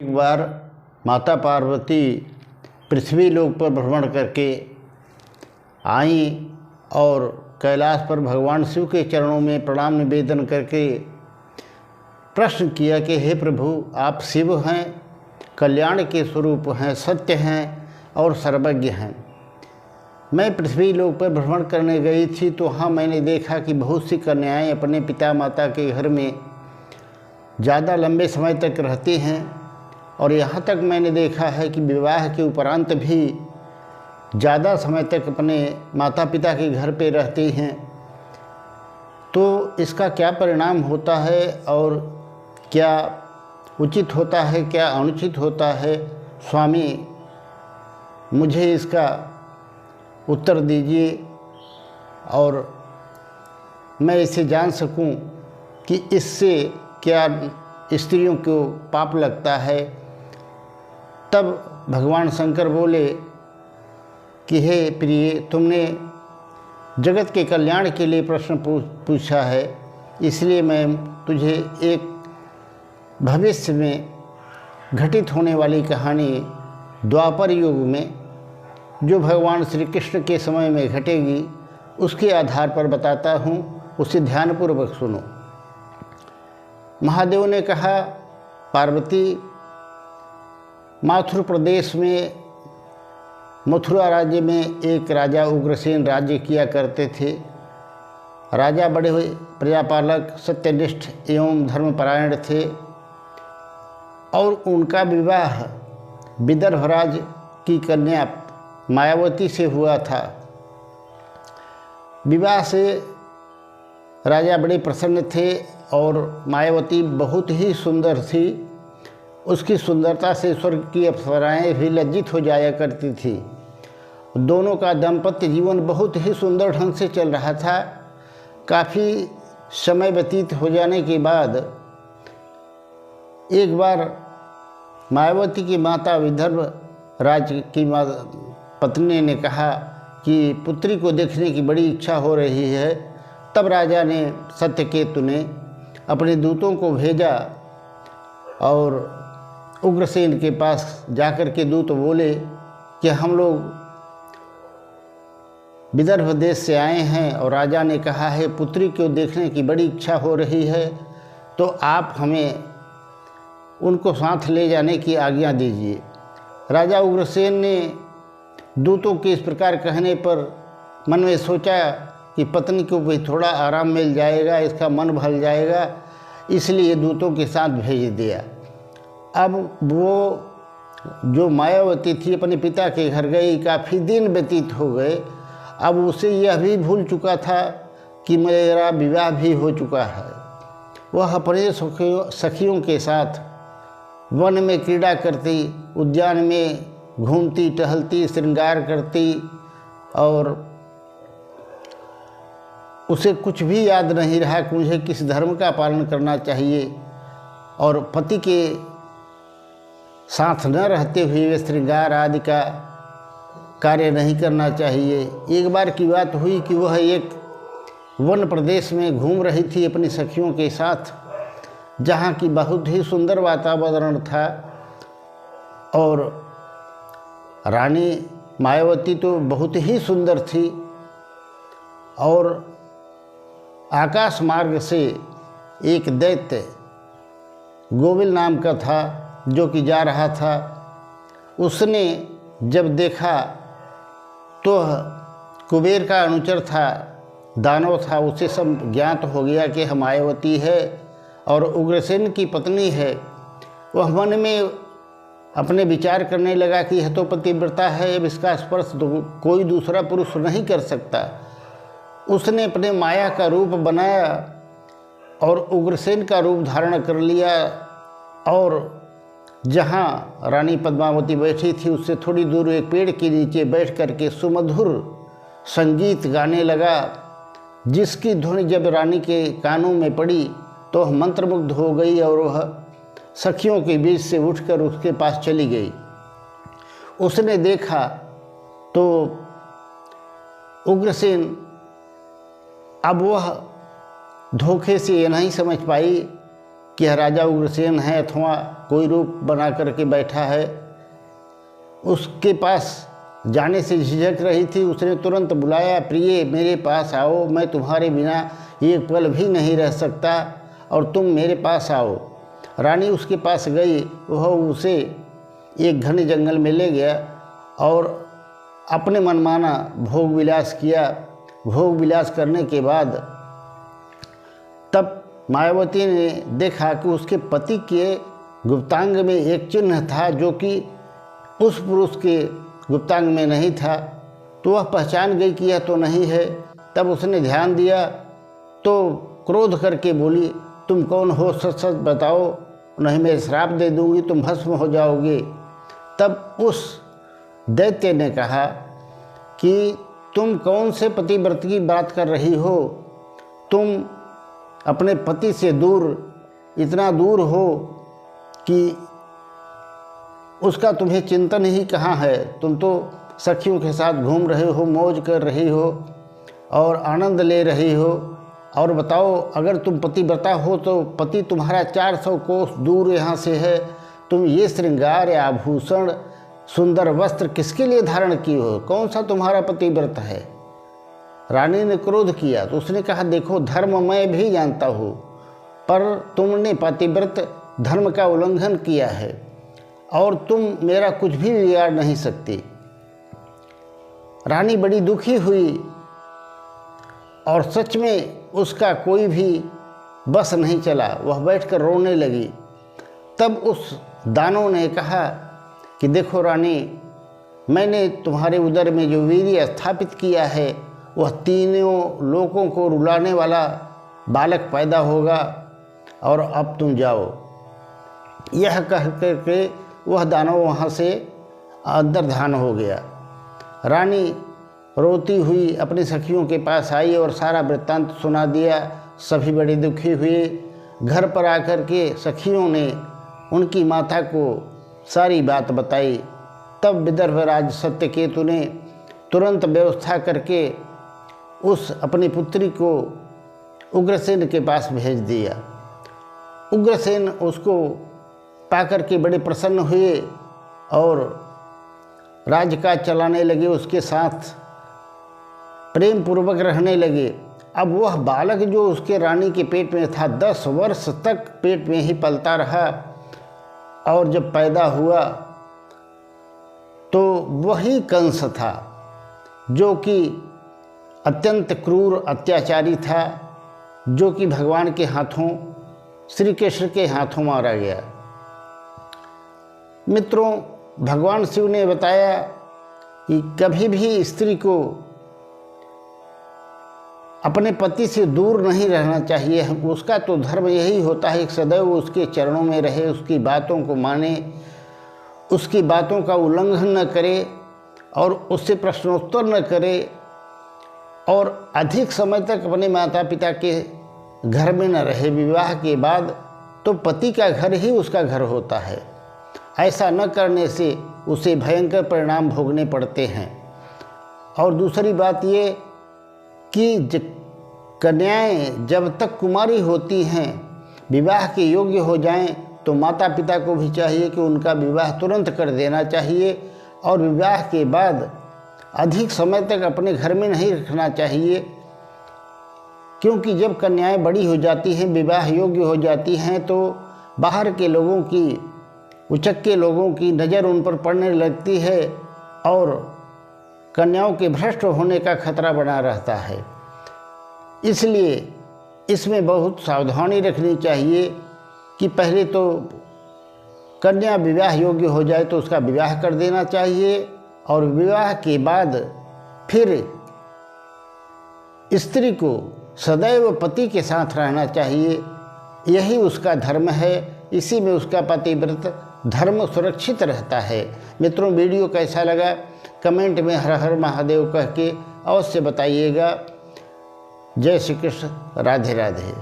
एक बार माता पार्वती पृथ्वी लोक पर भ्रमण करके आई और कैलाश पर भगवान शिव के चरणों में प्रणाम निवेदन करके प्रश्न किया कि हे प्रभु, आप शिव हैं, कल्याण के स्वरूप हैं, सत्य हैं और सर्वज्ञ हैं। मैं पृथ्वी लोक पर भ्रमण करने गई थी तो वहाँ मैंने देखा कि बहुत सी कन्याएं अपने पिता माता के घर में ज़्यादा लंबे समय तक रहती हैं और यहाँ तक मैंने देखा है कि विवाह के उपरांत भी ज़्यादा समय तक अपने माता पिता के घर पे रहती हैं। तो इसका क्या परिणाम होता है और क्या उचित होता है, क्या अनुचित होता है? स्वामी, मुझे इसका उत्तर दीजिए और मैं इसे जान सकूं कि इससे क्या स्त्रियों को पाप लगता है। तब भगवान शंकर बोले कि हे प्रिय, तुमने जगत के कल्याण के लिए प्रश्न पूछा है, इसलिए मैं तुझे एक भविष्य में घटित होने वाली कहानी द्वापर युग में जो भगवान श्री कृष्ण के समय में घटेगी उसके आधार पर बताता हूँ, उसे ध्यानपूर्वक सुनो। महादेव ने कहा, पार्वती, माथुर प्रदेश में मथुरा राज्य में एक राजा उग्रसेन राज्य किया करते थे। राजा बड़े हुए प्रजापालक, सत्यनिष्ठ एवं धर्मपरायण थे और उनका विवाह विदर्भराज की कन्या मायावती से हुआ था। विवाह से राजा बड़े प्रसन्न थे और मायावती बहुत ही सुंदर थी। उसकी सुंदरता से स्वर्ग की अप्सराएं भी लज्जित हो जाया करती थी। दोनों का दाम्पत्य जीवन बहुत ही सुंदर ढंग से चल रहा था। काफ़ी समय व्यतीत हो जाने के बाद एक बार मायावती की माता विदर्भ राज की पत्नी ने कहा कि पुत्री को देखने की बड़ी इच्छा हो रही है। तब राजा ने सत्यकेतु ने अपने दूतों को भेजा और उग्रसेन के पास जाकर के दूत बोले कि हम लोग विदर्भ देश से आए हैं और राजा ने कहा है पुत्री को देखने की बड़ी इच्छा हो रही है, तो आप हमें उनको साथ ले जाने की आज्ञा दीजिए। राजा उग्रसेन ने दूतों के इस प्रकार कहने पर मन में सोचा कि पत्नी को भी थोड़ा आराम मिल जाएगा, इसका मन भल जाएगा, इसलिए दूतों के साथ भेज दिया। अब वो जो मायावती थी अपने पिता के घर गई, काफ़ी दिन व्यतीत हो गए। अब उसे यह भी भूल चुका था कि मेरा विवाह भी हो चुका है। वह अपने सखियों के साथ वन में क्रीड़ा करती, उद्यान में घूमती टहलती, श्रृंगार करती और उसे कुछ भी याद नहीं रहा कि मुझे किस धर्म का पालन करना चाहिए और पति के साथ न रहते हुए वे श्रृंगार आदि का कार्य नहीं करना चाहिए। एक बार की बात हुई कि वह एक वन प्रदेश में घूम रही थी अपनी सखियों के साथ, जहाँ की बहुत ही सुंदर वातावरण था और रानी मायावती तो बहुत ही सुंदर थी और आकाश मार्ग से एक दैत्य गोविल नाम का था जो कि जा रहा था। उसने जब देखा तो कुबेर का अनुचर था, दानव था, उसे सब ज्ञात हो गया कि हम मायावती है और उग्रसेन की पत्नी है। वह मन में अपने विचार करने लगा कि यह तो पतिव्रता है, अब इसका स्पर्श तो कोई दूसरा पुरुष नहीं कर सकता। उसने अपने माया का रूप बनाया और उग्रसेन का रूप धारण कर लिया और जहाँ रानी पद्मावती बैठी थी उससे थोड़ी दूर एक पेड़ के नीचे बैठ करके सुमधुर संगीत गाने लगा, जिसकी ध्वनि जब रानी के कानों में पड़ी तो वह मंत्रमुग्ध हो गई और वह सखियों के बीच से उठकर उसके पास चली गई। उसने देखा तो उग्रसेन, अब वह धोखे से ये नहीं समझ पाई कि यह राजा उग्रसेन है अथवा कोई रूप बना करके बैठा है। उसके पास जाने से झिझक रही थी। उसने तुरंत बुलाया, प्रिय मेरे पास आओ, मैं तुम्हारे बिना एक पल भी नहीं रह सकता और तुम मेरे पास आओ। रानी उसके पास गई। वह उसे एक घने जंगल में ले गया और अपने मनमाना भोग विलास किया। भोग विलास करने के बाद तब मायावती ने देखा कि उसके पति के गुप्तांग में एक चिन्ह था जो कि उस पुरुष के गुप्तांग में नहीं था। तो वह पहचान गई कि यह तो नहीं है। तब उसने ध्यान दिया तो क्रोध करके बोली, तुम कौन हो, सच सच बताओ, नहीं मैं श्राप दे दूंगी, तुम भस्म हो जाओगे। तब उस दैत्य ने कहा कि तुम कौन से पतिव्रत की बात कर रही हो, तुम अपने पति से दूर, इतना दूर हो कि उसका तुम्हें चिंतन ही कहाँ है। तुम तो सखियों के साथ घूम रहे हो, मौज कर रही हो और आनंद ले रही हो। और बताओ, अगर तुम पतिव्रता हो तो पति तुम्हारा 400 कोस दूर यहाँ से है। तुम ये श्रृंगार या आभूषण, सुंदर वस्त्र किसके लिए धारण की हो, कौन सा तुम्हारा पतिव्रत है। रानी ने क्रोध किया तो उसने कहा, देखो धर्म मैं भी जानता हूँ, पर तुमने पतिव्रत धर्म का उल्लंघन किया है और तुम मेरा कुछ भी बिगाड़ नहीं सकती। रानी बड़ी दुखी हुई और सच में उसका कोई भी बस नहीं चला। वह बैठकर रोने लगी। तब उस दानव ने कहा कि देखो रानी, मैंने तुम्हारे उदर में जो वीर्य स्थापित किया है वह तीनों लोगों को रुलाने वाला बालक पैदा होगा और अब तुम जाओ। यह कह करके वह दानव वहाँ से अंतर्धान हो गया। रानी रोती हुई अपनी सखियों के पास आई और सारा वृत्तांत सुना दिया। सभी बड़े दुखी हुए। घर पर आकर के सखियों ने उनकी माता को सारी बात बताई। तब विदर्भराज सत्यकेतु ने तुरंत व्यवस्था करके उस अपनी पुत्री को उग्रसेन के पास भेज दिया। उग्रसेन उसको पाकर के बड़े प्रसन्न हुए और राज्यकाज चलाने लगे, उसके साथ प्रेम पूर्वक रहने लगे। अब वह बालक जो उसके रानी के पेट में था 10 वर्ष तक पेट में ही पलता रहा और जब पैदा हुआ तो वही कंस था जो कि अत्यंत क्रूर अत्याचारी था, जो कि भगवान के हाथों, श्री कृष्ण के हाथों मारा गया। मित्रों, भगवान शिव ने बताया कि कभी भी स्त्री को अपने पति से दूर नहीं रहना चाहिए। उसका तो धर्म यही होता है कि सदैव उसके चरणों में रहे, उसकी बातों को माने, उसकी बातों का उल्लंघन न करे और उससे प्रश्नोत्तर न करे और अधिक समय तक अपने माता पिता के घर में न रहे। विवाह के बाद तो पति का घर ही उसका घर होता है। ऐसा न करने से उसे भयंकर परिणाम भोगने पड़ते हैं। और दूसरी बात ये कि कन्याएं जब तक कुमारी होती हैं, विवाह के योग्य हो जाएं, तो माता पिता को भी चाहिए कि उनका विवाह तुरंत कर देना चाहिए और विवाह के बाद अधिक समय तक अपने घर में नहीं रखना चाहिए। क्योंकि जब कन्याएं बड़ी हो जाती हैं, विवाह योग्य हो जाती हैं, तो बाहर के लोगों की, उचक्के लोगों की नज़र उन पर पड़ने लगती है और कन्याओं के भ्रष्ट होने का खतरा बना रहता है। इसलिए इसमें बहुत सावधानी रखनी चाहिए कि पहले तो कन्या विवाह योग्य हो जाए तो उसका विवाह कर देना चाहिए और विवाह के बाद फिर स्त्री को सदैव पति के साथ रहना चाहिए। यही उसका धर्म है, इसी में उसका पतिव्रत धर्म सुरक्षित रहता है। मित्रों, वीडियो कैसा लगा कमेंट में हर हर महादेव कह के अवश्य बताइएगा। जय श्री कृष्ण, राधे राधे।